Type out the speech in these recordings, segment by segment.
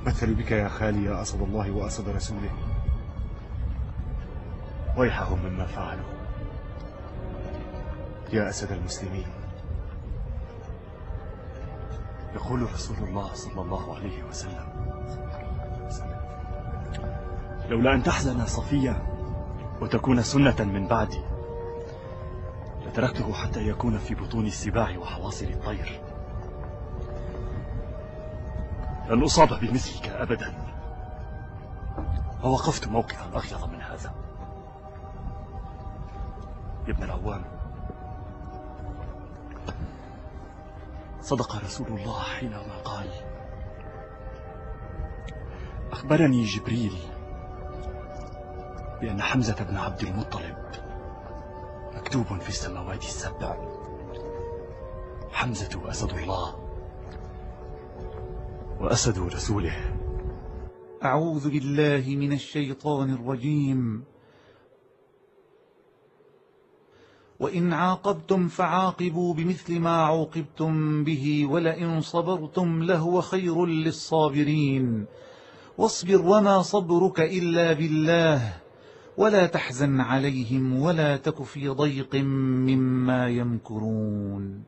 مثلوا بك يا خالي يا أسد الله وأسد رسوله، ويحهم مما فعلوا. يا أسد المسلمين، يقول رسول الله صلى الله عليه وسلم: لولا أن تحزن صفية وتكون سنة من بعدي لتركته حتى يكون في بطون السباع وحواصل الطير. لن أصاب بمثلك أبدا، ووقفت موقفا أغيظ من هذا. يا ابن العوام، صدق رسول الله حينما قال: أخبرني جبريل بأن حمزة بن عبد المطلب مكتوب في السماوات السبع. حمزة أسد الله وأسد رسوله. أعوذ بالله من الشيطان الرجيم. وإن عاقبتم فعاقبوا بمثل ما عوقبتم به ولئن صبرتم لهو خير للصابرين. واصبر وما صبرك إلا بالله ولا تحزن عليهم ولا تك في ضيق مما يمكرون.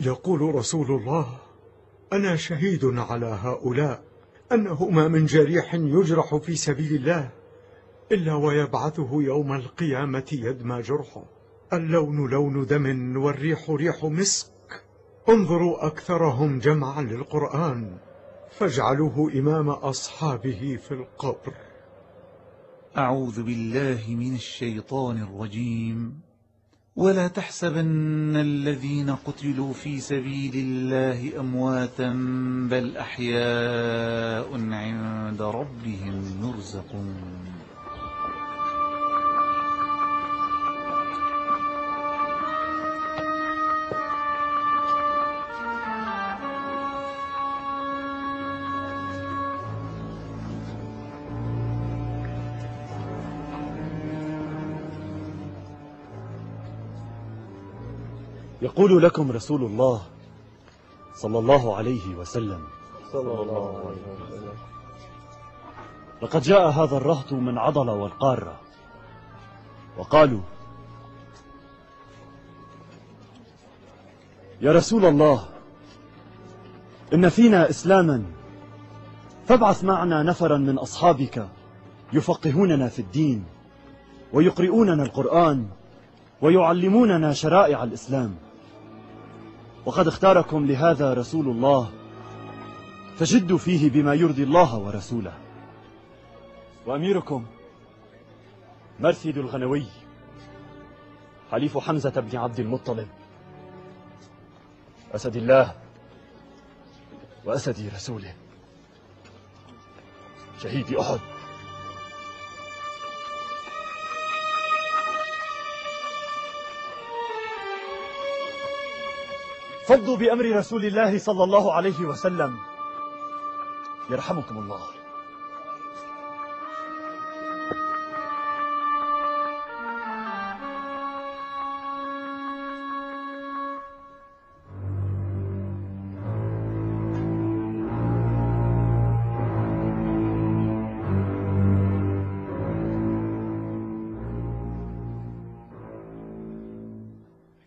يقول رسول الله: أنا شهيد على هؤلاء أنه ما من جريح يجرح في سبيل الله إلا ويبعثه يوم القيامة يدمى جرحه، اللون لون دم والريح ريح مسك. انظروا أكثرهم جمعا للقرآن فاجعلوه إمام أصحابه في القبر. أعوذ بالله من الشيطان الرجيم. ولا تحسبن الذين قتلوا في سبيل الله أمواتا بل أحياء عند ربهم يرزقون. يقول لكم رسول الله صلى الله عليه وسلم: لقد جاء هذا الرهط من عضل والقارة وقالوا: يا رسول الله، إن فينا إسلاما، فابعث معنا نفرا من أصحابك يفقهوننا في الدين ويقرؤوننا القرآن ويعلموننا شرائع الإسلام، وقد اختاركم لهذا رسول الله، فجدوا فيه بما يرضي الله ورسوله. وأميركم مرثد الغنوي حليف حمزة بن عبد المطلب، أسد الله وأسد رسوله، شهيد أحد. فضوا بأمر رسول الله صلى الله عليه وسلم، يرحمكم الله.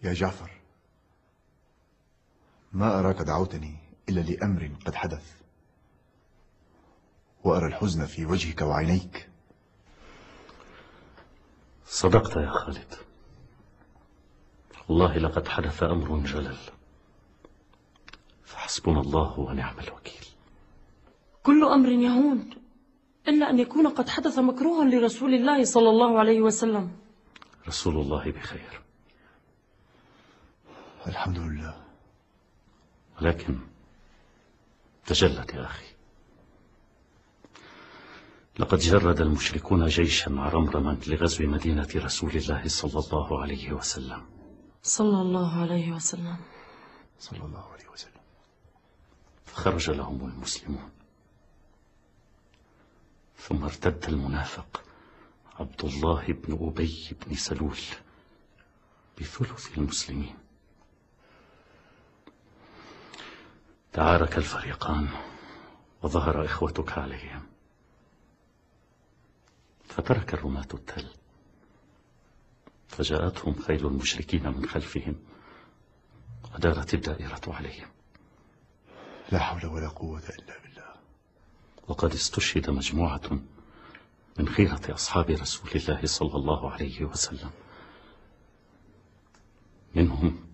يا جعفر، ما أراك دعوتني إلا لأمر قد حدث، وأرى الحزن في وجهك وعينيك. صدقت يا خالد، والله لقد حدث أمر جلل، فحسبنا الله ونعم الوكيل. كل أمر يهون إلا أن يكون قد حدث مكروها لرسول الله صلى الله عليه وسلم. رسول الله بخير الحمد لله. ولكن تجلت يا أخي، لقد جرد المشركون جيشا رمرما لغزو مدينة رسول الله صلى الله عليه وسلم. صلى الله عليه وسلم. صلى الله عليه وسلم. فخرج لهم المسلمون، ثم ارتد المنافق عبد الله بن أبي بن سلول بثلث المسلمين. تعارك الفريقان وظهر إخوتك عليهم، فترك الرماة التل، فجاءتهم خيل المشركين من خلفهم ودارت الدائرة عليهم. لا حول ولا قوة إلا بالله. وقد استشهد مجموعة من خيرة أصحاب رسول الله صلى الله عليه وسلم، منهم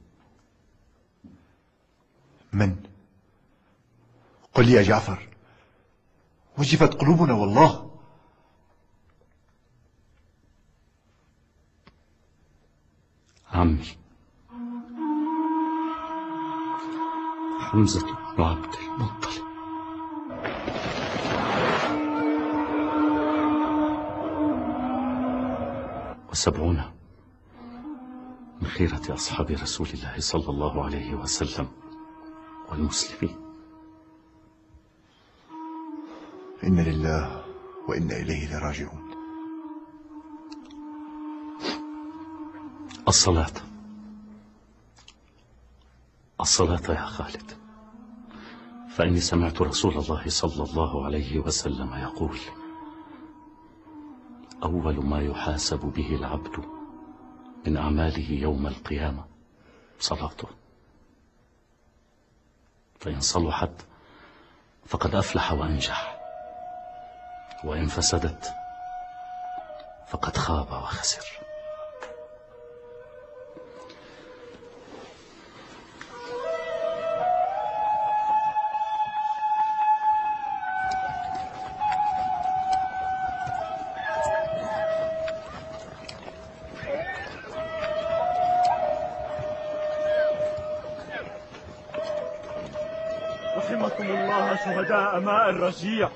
من؟ قل لي يا جعفر، وجفت قلوبنا والله. عمي حمزة بن عبد المطلب. و70 من خيرة أصحاب رسول الله صلى الله عليه وسلم والمسلمين. إنا لله وإنا إليه لراجعون. الصلاة يا خالد، فإني سمعت رسول الله صلى الله عليه وسلم يقول: أول ما يحاسب به العبد من أعماله يوم القيامة صلاته، فإن صلحت فقد أفلح وأنجح، وإن فسدت فقد خاب وخسر. رحمكم الله شهداء ماء الرجيع،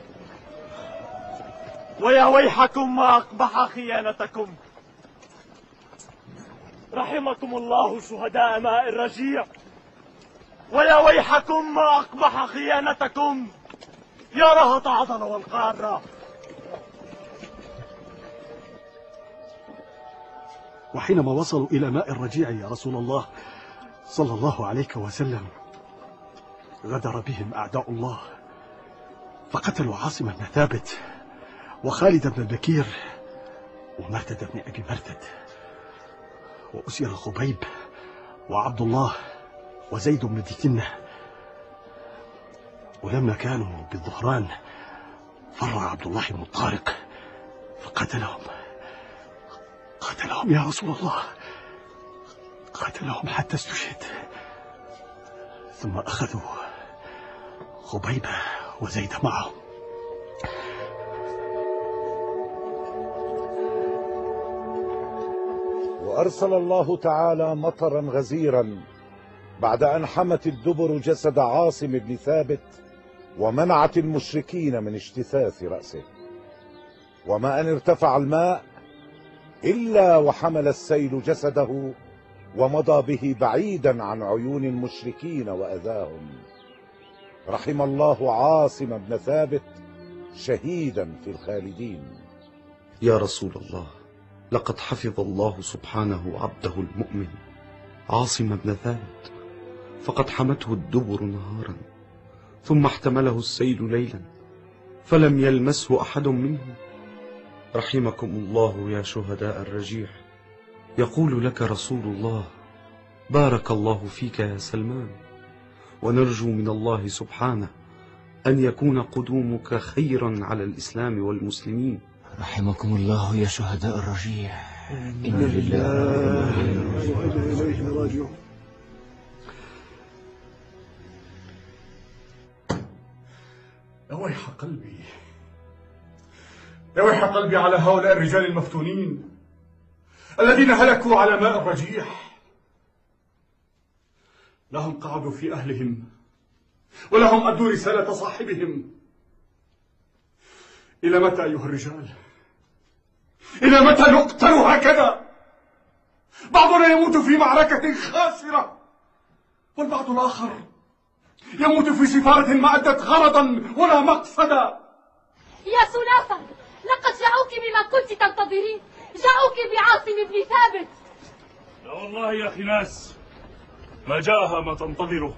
ويا ويحكم ما أقبح خيانتكم. رحمكم الله شهداء ماء الرجيع، ويا ويحكم ما أقبح خيانتكم. يا رهط عضل والقارة. وحينما وصلوا إلى ماء الرجيع يا رسول الله صلى الله عليه وسلم، غدر بهم أعداء الله، فقتلوا عاصم بن ثابت وخالد بن بكير ومرتد بن أبي مرتد، وأسر خبيب وعبد الله وزيد بن دثنة. ولما كانوا بالظهران فر عبد الله بن طارق فقتلهم يا رسول الله، قتلهم حتى استشهد. ثم أخذوا خبيب وزيد معهم. وأرسل الله تعالى مطرا غزيرا بعد أن حمت الدبر جسد عاصم بن ثابت ومنعت المشركين من اجتثاث رأسه. وما أن ارتفع الماء إلا وحمل السيل جسده ومضى به بعيدا عن عيون المشركين وأذاهم. رحم الله عاصم بن ثابت شهيدا في الخالدين. يا رسول الله، لقد حفظ الله سبحانه عبده المؤمن عاصم بن ثابت، فقد حمته الدبر نهارا ثم احتمله السيل ليلا فلم يلمسه أحد منهم. رحمكم الله يا شهداء الرجيع. يقول لك رسول الله: بارك الله فيك يا سلمان، ونرجو من الله سبحانه أن يكون قدومك خيرا على الإسلام والمسلمين. رحمكم الله يا شهداء الرجيع. إنا لله وإنا إليه راجعون. يا ويح قلبي، يا ويح قلبي على هؤلاء الرجال المفتونين الذين هلكوا على ماء الرجيع. لهم قعدوا في أهلهم ولهم أدوا رسالة صاحبهم. إلى متى أيها الرجال؟ إلى متى نقتل هكذا؟ بعضنا يموت في معركة خاسرة، والبعض الآخر يموت في سفارة ما أدت غرضا ولا مقصدا. يا سلافة، لقد جاءوك بما كنت تنتظرين، جاءوك بعاصم بن ثابت. لا والله يا أخي ناس، ما جاءها ما تنتظره.